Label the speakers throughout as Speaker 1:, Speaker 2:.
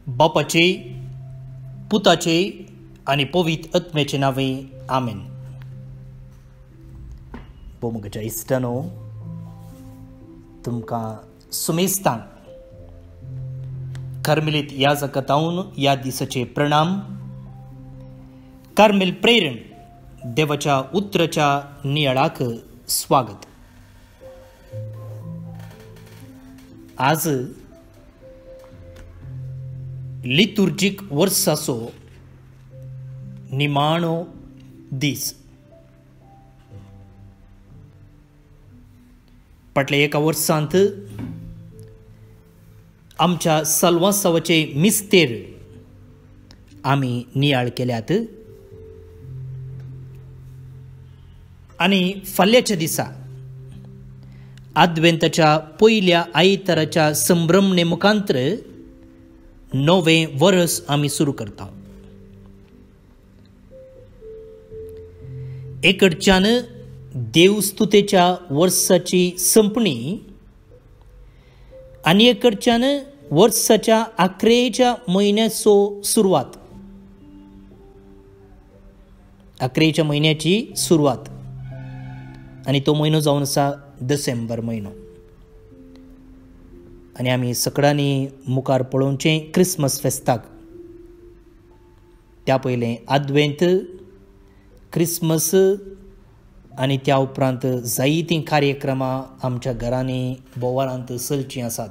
Speaker 1: बापाचे, पुताचे आणि पवित्र आत्म्याचे नावे आमेन. बोमगच्या इश्टानो, तुमकां सुमेस्तान कार्मेलीत याजकातावन ह्या दिसाचे प्रणाम. कार्मेल प्रेरण देवाच्या उतराच्या नियाळाक स्वागत. आज लितुर्जीक वर्साचो निमाणो दीस. फाटल्या एका वर्सांत आमच्या सल्वासावाचे मिस्तेर आमी नियाळ केल्यात आणि फाल्यांच्या दिसा आद्वेंताच्या पयल्या आयताराच्या संभ्रमणे मुखांतर नवें वर्स आमी सुरू करता. एकडच्यान देवस्तुतेच्या वर्साची संपणी आनी एकडच्यान वर्साच्या अकरेच्या म्हयन्याचो सुरवात, अकरेच्या म्हयन्याची सुरवात, आनी तो म्हयनो जावन आसा डिसेंबर म्हयनो. आनी आमी सगळ्यांनी मुखार पळोवचें क्रिसमस फेस्ताक. त्या पयलें आद्वेंत, क्रिसमस आनी त्या उपरांत जायतीं कार्यक्रमां आमच्या घरांनी बोवारांत चलचीं आसात.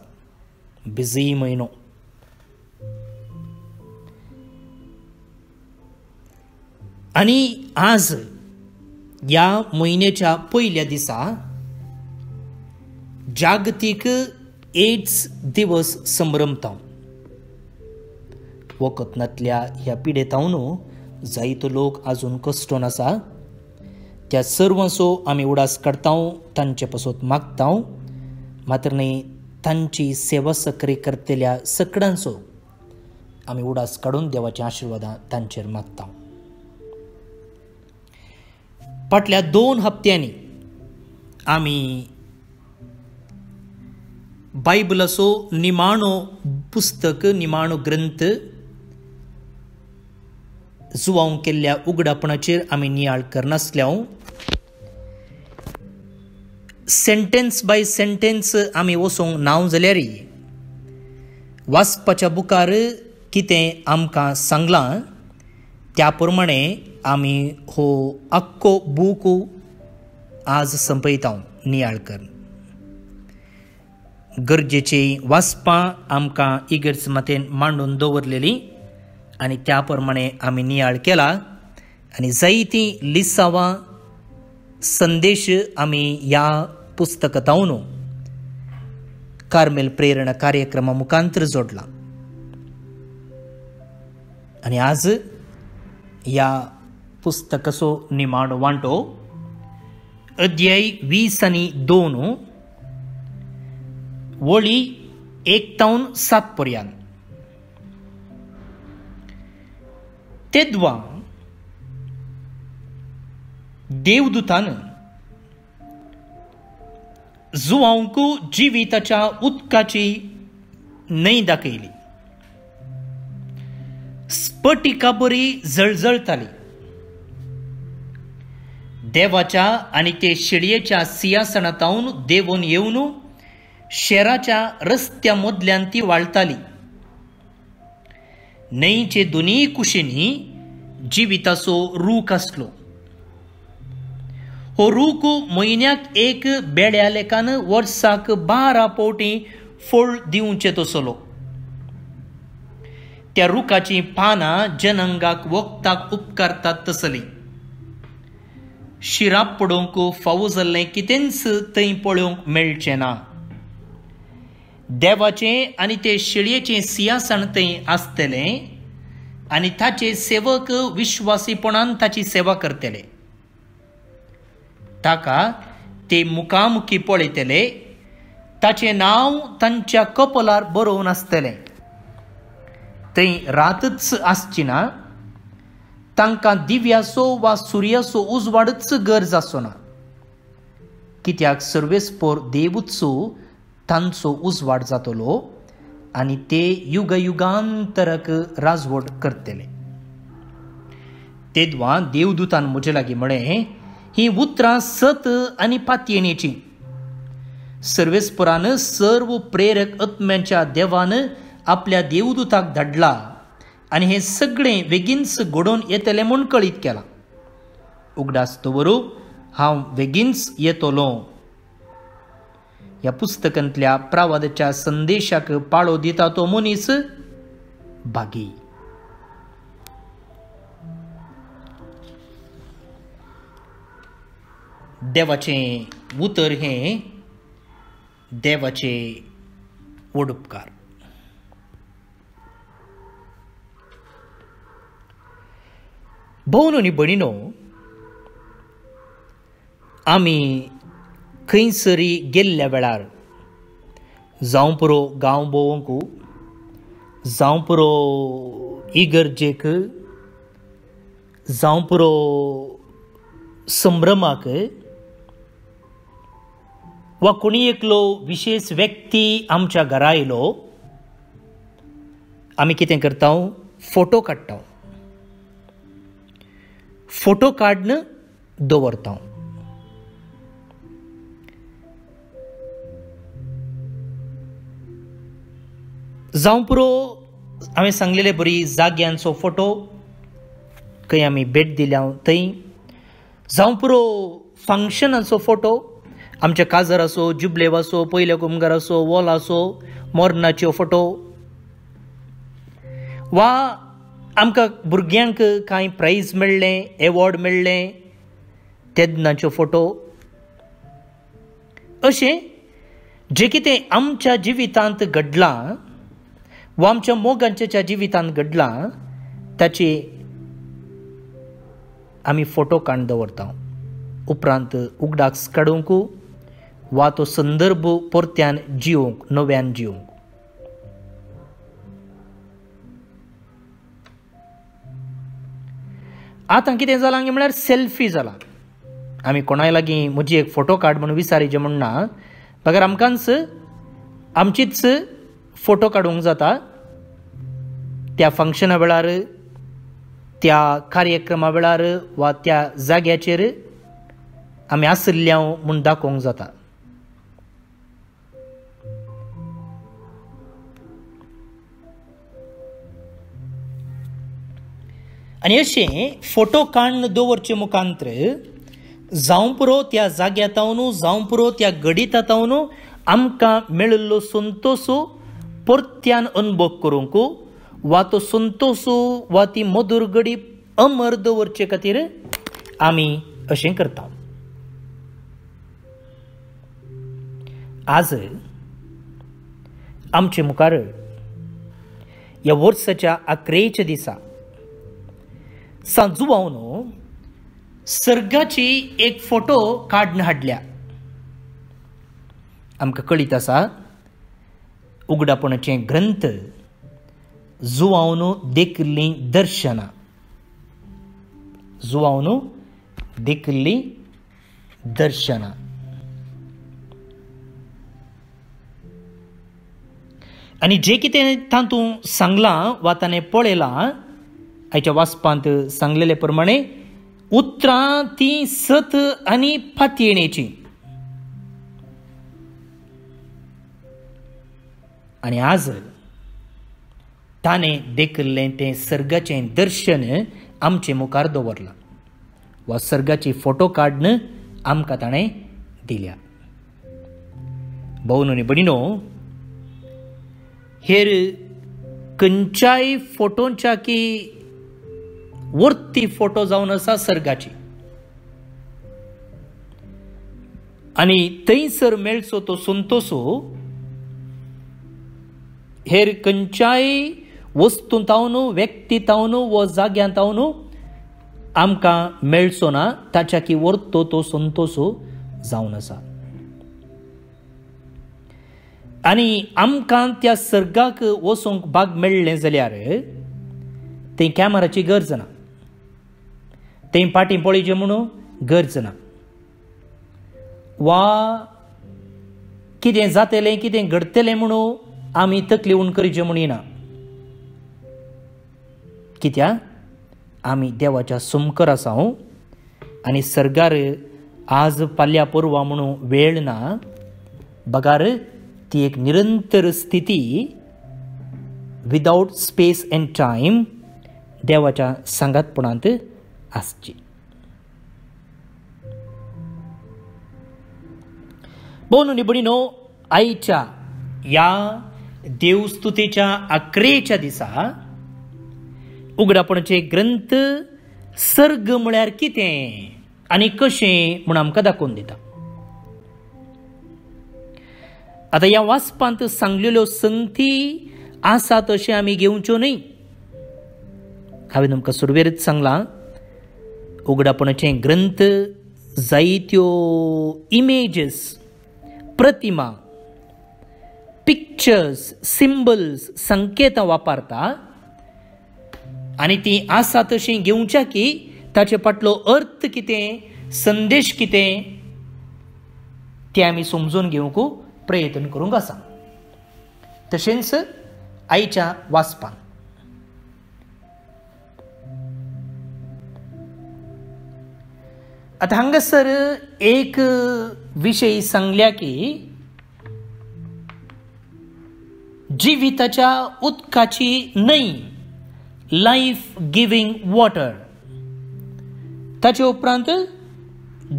Speaker 1: बिजी म्हयनो. आनी आज ह्या म्हयन्याच्या पयल्या दिसा जागतीक एड्स दिवस संभ्रमता. वखदांतल्या ह्या पिडेतावन जायतो लोक आजून कश्टोन आसा. त्या सर्वांचो आमी उडास काडटा, तांचे पासत मागता. मात्र न्ही, तांची सेवा सकरी करतल्या सगळ्यांचो आमी उडास काडून देवाचें आशिर्वादां तांचेर मागता. फाटल्या 2 हप्त्यांनी आमी बायबलाचो निमाणो पुस्तक, निमाणो ग्रंथ जुवांक केल्ल्या उगडापणाचेर आमी नियाळ करनासल्यां सेंटेन्स बाय सेंटेन्स आमी वचोंक नांव जाल्यार वाचपाच्या बुकार कितें आमकां सांगलां त्या प्रमाणे आमी हो आख्खो बूक आज संपयता नियाळ कर. गरजेची वाचपां आमकां इगर्ज मातेन मांडून दवरलेली आनी त्या प्रमाणे आमी नियाळ केला. आनी जायतीं लिसांवां, संदेश आमी ह्या पुस्तकांतावन कार्मेल प्रेरणा कार्यक्रमा मुखांतर जोडला. आनी आज ह्या पुस्तकाचो निमाणो वांटो अध्याय 20 आनी 2 वळी 1 तावन 7 पर्यंत. तेदवा देवदूतान जुवांक जिविताच्या उदकाची न्हंय दाखयली. स्फटिका बरी जळजळताली. देवाच्या आनी ते शिडयेच्या सिंहासनांतावन देंवून येवन शेराच्या रस्त्या मदल्यान ती वाळटाली. न्हंयचे दोनूय कुशींनी जिविताचो रूख आसलो. हो रूख म्हयन्याक एक बेड्या लेखान वर्साक 12 फावटी फळ दिवचें तसलो. त्या रुखाची पानां जनांगाक वखदाक उपकारतात तसली. शिराप पडोवंक फावो जाल्लें कितेंच थंय पळोवंक मेळचें ना. देवाचें आनी ते शिडयेचें सिंहासन थंय आसतलें आनी ताचे सेवक विश्वासीपणान ताची सेवा करतले. ताका ते मुखामुखी पळयतले. ताचें नांव तांच्या कपलार बरोवन आसतलें. थंय रातच आसची ना. तांकां दिव्याचो वा सुर्याचो उजवाडच गरज आसना. कित्याक सर्वेस्पोर देवूच तांचो उजवाड जातलो आनी ते युगांतरक राजवट करतले. तेदवा देवदूतान म्हजे लागीं म्हळें, ही उतरां सत आनी पातयेणेची. सर्वेस्परान सर्व प्रेरक आत्म्यांच्या देवान आपल्या देवदूताक धाडला आनी हे सगळें बेगीनच घडोवन येतलें म्हूण कळीत केलां. उगडास दवरूं, हांव बेगीनच येतलों. ह्या पुस्तकांतल्या प्रावादाच्या संदेशाक पाळो दिता तो मनीस भागी. देवाचें उतर हें देवाचे वडुपकार. भोवन आनी भयणीनो, आमी खंयसरी गेल्ल्या वेळार जावं पुरो गांव भोंवूंक, जावं पुरो इगर्जेक, जावं पुरो संभ्रमाक, वा कोणी एकलो विशेष व्यक्ती आमच्या घरा येयलो, आमी कितें करता? फोटो काडटा. फोटो काडून दवरता. जावं पुरो हांवें सांगलेले बरी जाग्यांचो फोटो, खंय आमी भेट दिल्या थंय, जावं पुरो फंक्शनाचो फोटो, आमच्या काजार आसो, जुबलेव आसो, पयल्या कुमगार आसो, वॉल आसो, मोरनाच्यो फोटो, वा आमकां भुरग्यांक कांय प्रायज मेळ्ळें, एवॉर्ड मेळ्ळें तेन्नाच्यो फोटो. अशें जें कितें आमच्या जिवितांत घडलां वा आमच्या मोगांच्या जिवितांत घडलां ताचे आमी फोटो काडून दवरता. उपरांत उगडाक काडूंक वा तो संदर्भ परत्यान जिवंक, नव्यान जिवंक. आतां कितें जालां म्हळ्यार सेल्फी जाला. आमी कोणाय लागीं म्हजी एक फोटो काड म्हणून विचारीचें म्हणना, बगर आमकांच आमचीच फोटो काडूंक जाता. त्या फंक्शना वेळार, त्या कार्यक्रमा वेळार वा त्या जाग्याचेर आमी आसल्या म्हूण दाखोवंक जाता. आनी अशें फोटो काडून दवरचे मुखांत्र जावं पुरो त्या जाग्यातावन, जावं पुरो त्या घडीतावन आमकां मेळिल्लो संतोश परत्यान अनुभव करूंक, वा तो संतोश वा ती मधुर घडी अमर दवरचे खातीर आमी अशें करता. आज आमचे मुखार ह्या वर्साच्या 11 दिसा सांजुवावन सर्गाची एक फोटो काडून हाडल्या. आमकां कळीत आसा, उगडापणाचे ग्रंथ जुवावन देखिल्लीं दर्शनां, जुवावन देखिल्लीं दर्शनां. आनी जें कितें तातूंत सांगलां वा ताणें पळयलां, आयच्या वाचपांत सांगलेले प्रमाणे उतरां ती सत आनी पातयेणेची. आनी आज ताणें देखिल्लें तें सर्गाचें दर्शन आमचे मुखार दवरलां, वा सर्गाची फोटो काडून आमकां ताणें दिल्या. भोवन आनी भयणीनो, हेर खंयच्याय फोटोंच्या की वर्ती फोटो जावन आसा सर्गाची, आनी थंयसर मेळचो तो संतोश हेर खंयच्याय वस्तूंतावन, व्यक्तीतावन वा जाग्यांतावन आमकां मेळचो ना. ताच्या की वर्तो तो संतोश जावन आसा. आनी आमकां त्या सर्गाक वचूंक भाग मेळ्ळें जाल्यार थंय कॅमेराची गरज ना, थंय पाटी पळोवचें म्हणून गरज ना, वा कितें जातलें, कितें घडतलें म्हणून आमी तकली उण करचें म्हणिना. कित्याक आमी देवाच्या सुमकर आसा आनी सर्गार आज फाल्यां परवा म्हणून वेळ ना. बगार ती एक निरंतर स्थिती विदाउट स्पेस एंड टायम देवाच्या सांगातपणांत आसची. बोन निबडीनो, आयच्या या देवस्तुतेच्या अकरेच्या दिसा उगडापणाचे ग्रंथ सर्ग म्हळ्यार कितें आनी कशें म्हूण आमकां दाखोवन दिता. आतां ह्या वाचपांत सांगलेल्यो संगती आसा तशें आमी घेवच्यो न्हय. हांवें तुमकां सुरवेरीत सांगलां, उगडापणाचे ग्रंथ जायत्यो इमेजीस, प्रतिमा, पिक्चर्स, सिंबल्स, संकेतां वापरता आनी ती आसा तशीं घेवच्या की ताचे फाटलो अर्थ कितें, संदेश कितें तें आमी समजून घेवंक प्रयत्न करूंक आसा. तशेंच आयच्या वाचपान आतां हांगासर एक विशय सांगल्या की जिविताच्या उदकाची न्हंय, लायफ गिवींग वॉटर. ताचे उपरांत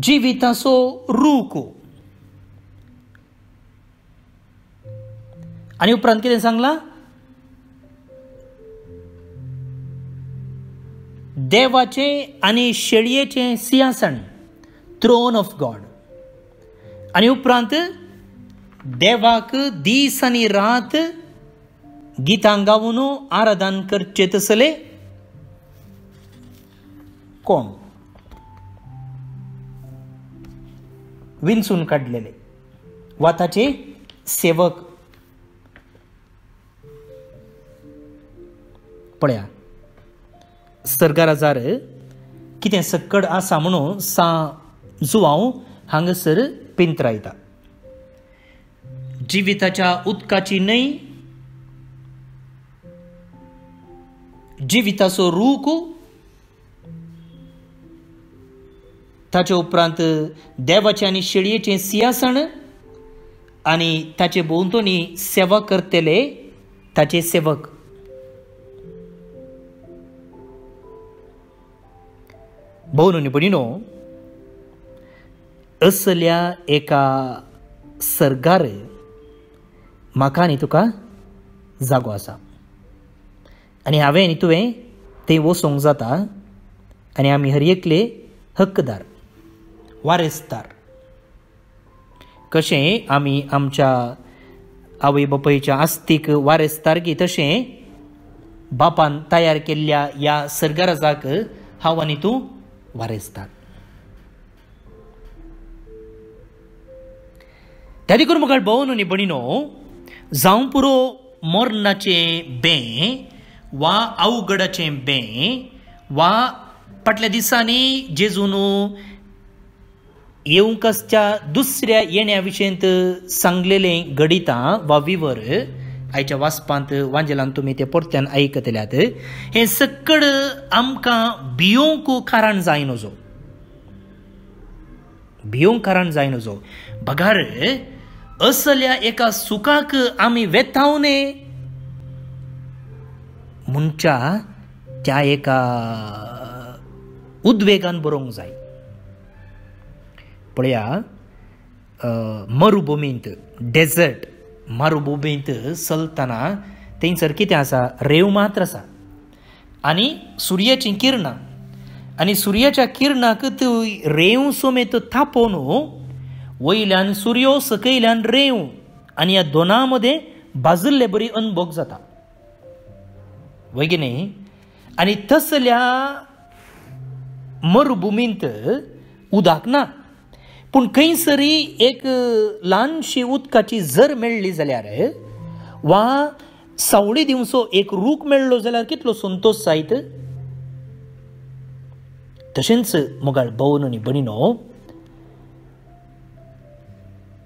Speaker 1: जिविताचो रूख आनी उपरांत कितें सांगलां, देवाचें आनी शेळयेचें सिंहासन, थ्रोन ऑफ गॉड. आनी उपरांत देवाक दीस आनी रात गितां गावन आराधन करचे तसले कोण, विंचून काडलेले वा ताचे सेवक. पळया, सर्गाराजार कितें सक्कड आसा म्हणून जुवांव हांगासर पिंतरायता. जिविताच्या उदकाची न्हंय, जिविताचो रूख, ताचे उपरांत देवाचें आनी शेळयेचें सिंहासन आनी ताचे भोंवतणी सेवा करतले ताचे सेवक. भोवन भयणीनो, असल्या एका सर्गार म्हाका आनी तुका जागो आसा आनी हांवें आनी तुवें थंय वचोंक जाता आनी आमी हर एकले हक्कदार, वारेसदार. कशें आमी आमच्या आवय बापायच्या आस्तीक वारेसदारगी, तशें बापान तयार केल्ल्या ह्या सर्गाराजाक हांव आनी तूं वारेसदार. त्या देखून म्हाका भोवन आनी भयणीनो, जावं पुरो मोर्नाचें बें वा अवघडाचें बें वा फाटल्या दिसांनी जेजून येवंक आसच्या दुसऱ्या येण्या विशयंत सांगलेलें गडितां वा विवर आयच्या वाचपांत वांजेलान तुमी ते परत्यान आयकतल्यात. हें सक्कड आमकां भियोंक कारण जाय नजो, भियोंक कारण जाय नजो. बगार असल्या एका सुखाक आमी वेतावने म्हणच्या त्या एका उद्वेगान बरोवंक जाय. पळया, मरुभुमींत, डेझर्ट मरुभुमींत चलतना थंयसर कितें आसा, रेंव मात्र आसा आनी सुर्याचीं किरणां, आनी सुर्याच्या किरणाक रेंव समेत थापोवन वयल्यान सुर्यो, सकयल्यान रेंव, आनी ह्या दोनां मदें बाजिल्ले बरी अनुभव जाता वयगिने. आनी तसल्या मरुभुमींत उदक ना, पूण खंयसरी एक ल्हानशी उदकाची झर मेळ्ळी जाल्यार वा सावळी दिवचो एक रूख मेळ्ळो जाल्यार कितलो संतोश जायत. तशेंच मोगाळ भोवन आनी भयणीनो,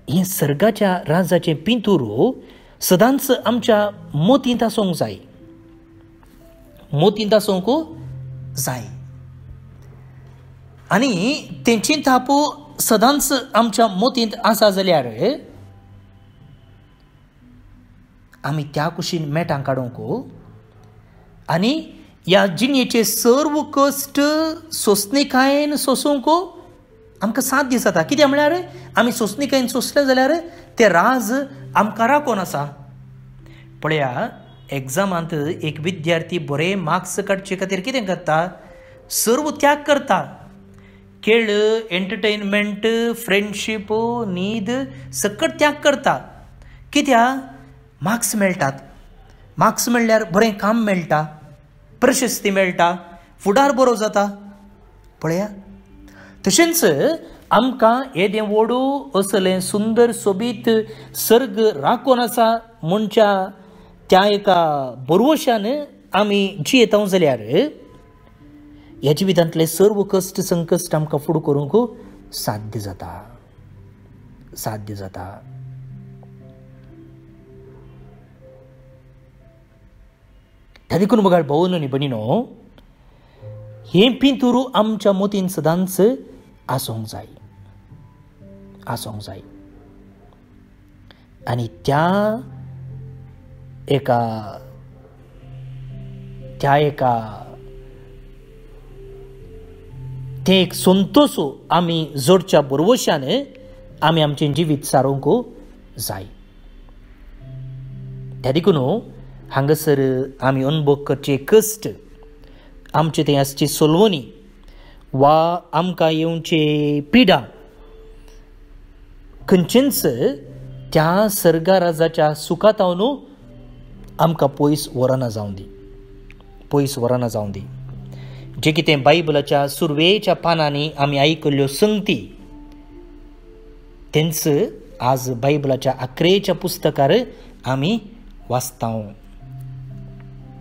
Speaker 1: हें सर्गाच्या राजाचें पिंतूर सदांच आमच्या मोतींत आसूंक जाय, मोतींत आसूंक जाय. आनी तेंची थापो सदांच आमच्या मोतींत आसा जाल्यार आमी त्या कुशीन मेटां काडूंक आनी ह्या जिणेचे सर्व कश्ट सोंसणीकायेन सोंसूंक आमकां साध्य जाता. कित्याक म्हळ्यार आमी सोंसणीकायेन सोंसले जाल्यार ते राज आमकां राखून आसा. पळया, एग्जामांत एक विद्यार्थी बरे मार्क्स काडचे खातीर कितें करता? सर्व त्याग करता. खेळ, एंटरटेनमेंट, फ्रेंडशीप, न्हीद सकट त्याग करता. कित्याक? मार्क्स मेळटात. मार्क्स मेळ्ळ्यार बरें काम मेळटा, प्रशस्ती मेळटा, फुडार बरो जाता. पळया, तशेंच आमकां येदें व्हडू असलें सुंदर सोबीत सर्ग राखून आसा म्हणच्या त्या एका बरवशान आमी जियेता जाल्यार ह्या जिवितांतले सर्व कश्ट संकश्ट आमकां फुडें करूंक साध्य जाता, साध्य जाता. त्या देखून बघा भावन आनी भयणीनो, हें पिंतूर आमच्या मोतीन सदांच आसूंक जाय, आसूंक जाय. आनी त्या ते एक संतोषो आमी जोडच्या बरवशान आमी आमचें जिवीत सारूंक जाय. त्या देखून हांगासर आमी अनुभव करचे कश्ट, आमचे ते आसची सोलवणी वा आमकां येवचे पिडा खंयचेंच त्या सर्गाराजाच्या सुखातावन आमकां पयस व्हरना जावं दी, पयस व्हरना जावं दी. जे कितें बायबलाच्या सुरवेच्या पानांनी आमी आयकल्ल्यो संगती तेंच आज बायबलाच्या 11च्या पुस्तकार आमी वाचता.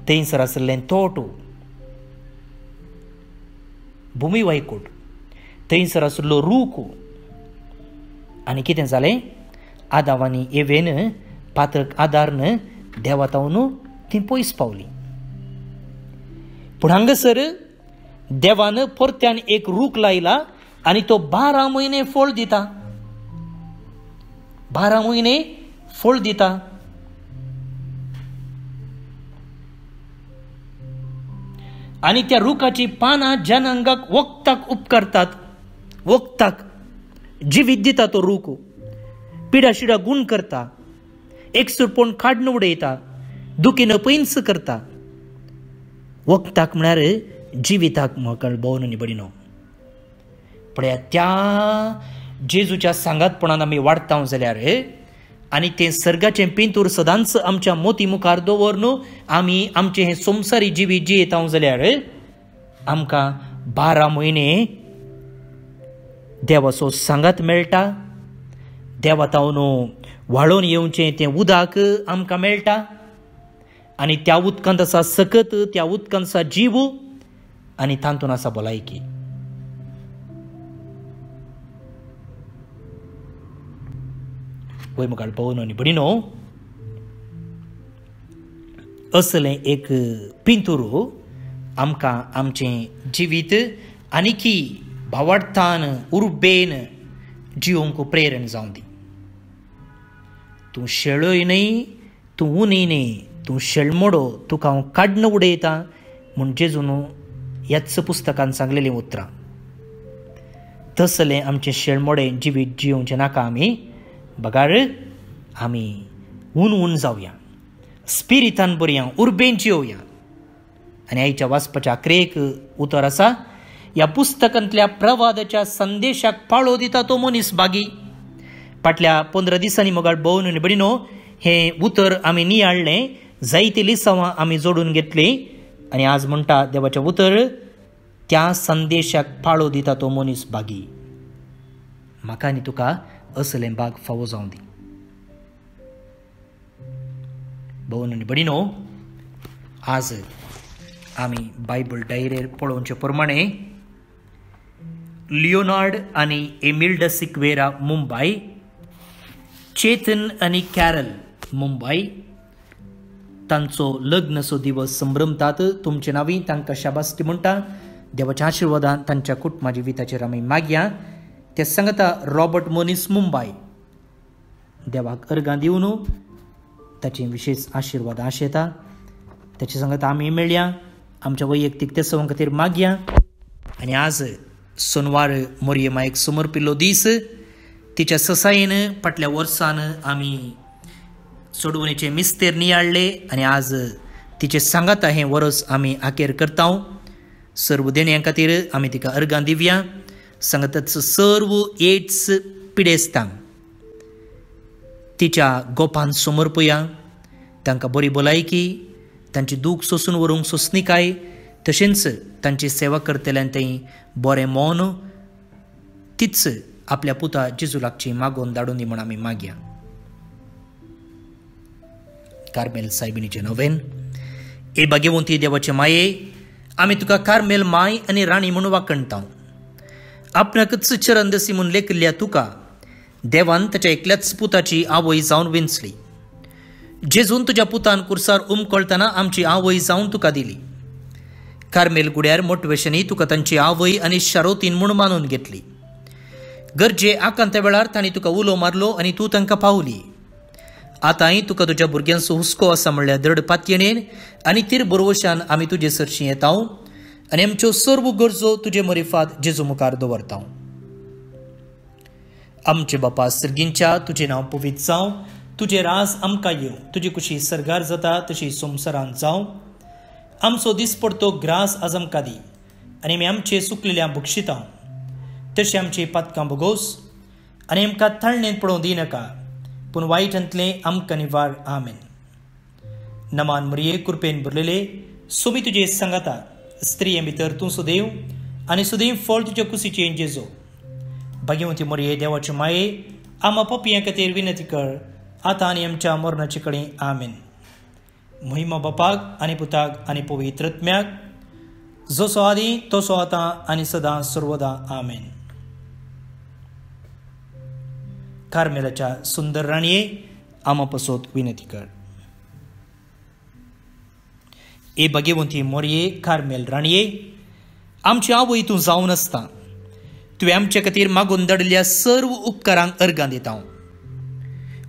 Speaker 1: थंयसर आसलें तोट, भुमी वायकूट, थंयसर आसलो रूख, आनी कितें जालें? आदाम आनी एवेन पातक आदारन देवातावन ती पयस पावली. पूण हांगासर देवान परत्यान एक रूख लायला आनी तो 12 म्हयने फळ दिता, 12 म्हयने फळ दिता. आनी त्या रुखाची पानां जनांगाक वखदाक उपकारतात, वखदाक जिवीत दिता. तो रूख पिडा शिडा गुण करता, एकसुरपण काडून उडयता, दुखीन पयस करता. वखदाक म्हळ्यार जिविताक म्हाका भोवन आनी भयणीनो. पळया, त्या जेजूच्या सांगातपणान आमी वाडता जाल्यार आनी तें सर्गाचें पिंतूर सदांच आमच्या मोती मुखार दवरून आमी आमचें हें संवसारी जिवीत जियेता जाल्यार आमकां 12 म्हयने देवाचो सांगात मेळटा. देवातावन व्हाळोवन येवचें तें उदक आमकां मेळटा आनी त्या उदकांत आसा सकत, त्या उदकांत आसा जीव आनी तातूंत आसा भलायकी. वय मुखार पळोवन आनी भयणीनो, असलें एक पिंतूर आमकां आमचें जिवीत आनीकी भावार्थान उर्बेन जिवंक प्रेरण जावं दी. तूं शेळय न्हय, तूं उनी न्हय, तूं शेळमोडो, तुका हांव काडून उडयतां म्हूण जेजून ह्याच पुस्तकान सांगलेलीं उतरां. तसलें आमचें शेळमोडें जिवीत जियोवचें नाका. आमी बगार आमी ऊन जावया, स्पिरितान बरया, उर्बेन जियोवया. आनी आयच्या वाचपाच्या 11 उतर आसा, ह्या पुस्तकांतल्या प्रवादाच्या संदेशाक पाळो दिता तो मनीस बागी. फाटल्या 15 दिसांनी मोगाळ भोवन आनी भयणीनो हें उतर आमी नियाळ्ळें, जायतीं लिसांवां आमी जोडून घेतलीं आनी आज म्हणटा देवाचें उतर, त्या संदेशाक पाळो दिता तो मनीस बागी. म्हाका आनी तुका असलें बाग फावो जावं दी. भोवन आनी भयणीनो, आज आमी बायबल डायरेर पळोवचे प्रमाणे लिओनार्ड आनी एमिल्डा सिक्वेरा मुंबय, चेतन आनी कॅरल मुंबई तांचो लग्नचो दिवस संभ्रमतात. तुमचे नावी तांकां शाबासकी म्हणटा. देवाच्या आशिर्वादान तांच्या कुटुंबा जिविताचेर आमी मागया. ते सांगता रॉबर्ट मोनीस मुंबई. देवाक अर्गां दिवन ताचे विशेष आशिर्वाद आशेता. ताचे सांगता आमी मेळया. आमच्या वैयक्तीक ते सवां खातीर मागया. आनी आज सोनवार मोरयेमायेक समर्पिल्लो दीस. तिच्या ससायेन फाटल्या वर्सान आमी सोडवणेचे मिस्तेर नियाळ्ळे आनी आज तिचे सांगाता हें वरस आमी आखेर करता. सर्व देण्यां खातीर आमी तिका अर्गां दिवया. सांगताच सर्व एड्स पिडेस्तांक तिच्या गोपान समर्पया. तांकां बरी भलायकी, तांची दूख सोसून व्हरूंक सोंसणीकाय, तशेंच तांची सेवा करतल्यांत थंय बरें मौन तीच आपल्या पुता जेजू लागची मागोवन धाडून दी म्हण आमी मागया. कार्मेल सायबिणीचें नवेन. ए भाग्यवंती देवाचे माये, आमी तुका कार्मेल माय आनी राणी म्हूण वाखणटा. आपणाकच चरणदसी म्हूण लेखिल्ल्या तुका देवान ताच्या एकल्याच पुताची आवय जावन विंचली. जेजून तुज्या पुतान कुर्सार उमकळतना आमची आवय जावन तुका दिली. कार्मेल गुड्यार मोटवेशनी तुका तांची आवय आनी शारोतीन म्हूण मानून घेतली. गरजे आकांत वेळार तांणी तुका उलो मारलो आनी तूं तांकां पावली. आतांय तुका तुज्या भुरग्यांचो हुस्को आसा म्हणल्यार दृढ पातयेन आनी तीर बरोवशान आमी तुजे सरशी येता आनी आमच्यो सर्व गरजो तुजे मरिफात जेजू मुखार दवरता. आमचे बापा सर्गींच्या तुजें नांव पवित्र जावं. तुजे राज आमकां येवं. तुजी कुशी सरगार जाता तशी संवसारांत जावं. आमचो दिसपडतो ग्रास आज आमकां दी आनी आमी आमचे सुकलेल्या बक्षिता तशी आमची पातकां भोगोस आनी आमकां थाळणेंत पडोवं दिनाका पूण वायटांतले आमकां निवार. आमेन. नमान मरिये कृपेन भरलेले सोबी तुजे सांगाता स्त्रिये भितर तूं सुदैव आनी सुदैव फळ तुज्या कुशीचें जेजो. भाग्यवंती मरिये देवाचे माये, आमा पपियां खातीर विनंती कर आतां आनी आमच्या मरणाचे कडेन. आमेन. महिमा बापाक आनी पुताक आनी पवित्र आत्म्याक, जसो आदी तसो आतां आनी सदां सर्वदा. आमेन. कार्मेलाच्या सुंदर राणये, आमा पसोत विनंती कर. ए भाग्यवंती मोरये कार्मेल राणये, आमची आवय तूं जावन आसता. तुवें आमचे खातीर मागून धाडिल्ल्या सर्व उपकारांक अर्गां दिता.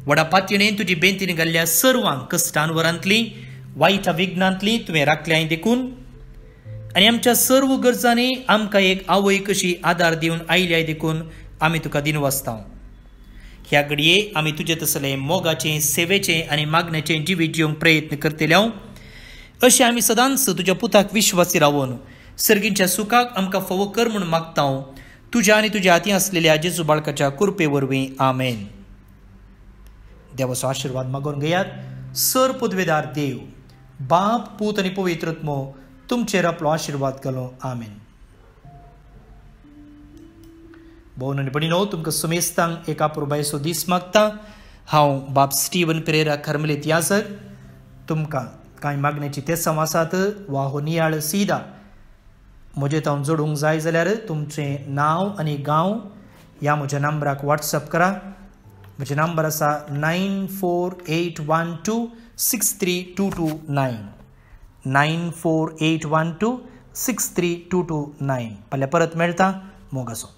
Speaker 1: व्हडा पातयेन तुजी बेंतीन घाल्ल्या सर्वांक कश्टान वरांतली वायटा विघ्नांतली तुवें राखल्याय देखून आनी आमच्या सर्व गरजांनी आमकां एक आवय कशी आदार दिवन आयल्याय देखून आमी तुका दिनवासता. ह्या घडये आमी तुजे तसले मोगाचें, सेवेचें आनी मागण्याचें जिवीत जिवंक प्रयत्न करतले. अशें आमी सदांच तुज्या पुताक विश्वासी रावन सर्गींच्या सुखाक आमकां फोव कर म्हूण मागता. तुज्या आनी तुज्या हाती आसलेल्या जेजू बाळकाच्या कृपे वरवीं. आमेन. देवाचो आशिर्वाद मागून घेयात. सर पदवेदार देव, बाप, पूत आनी पवित्र आत्मो तुमचेर आपलो आशिर्वाद घालो. आमेन. भोवन आनी भयणीनो, तुमकां समेस्तांक एका पुरबायचो दीस मागता. हांव बाब स्टीवन पेरेरा कार्मेलीत याजक. तुमकां कांय मागण्याची ते आसात वा हो नियाळ सीदा म्हजे हांव जोडूंक जाय जाल्यार तुमचें नांव आनी गांव ह्या म्हज्या नंबराक वॉट्सअप करा. म्हजे नंबर आसा 9481263229 9481263229. फाल्यां परत मेळटा. मोग आसूं.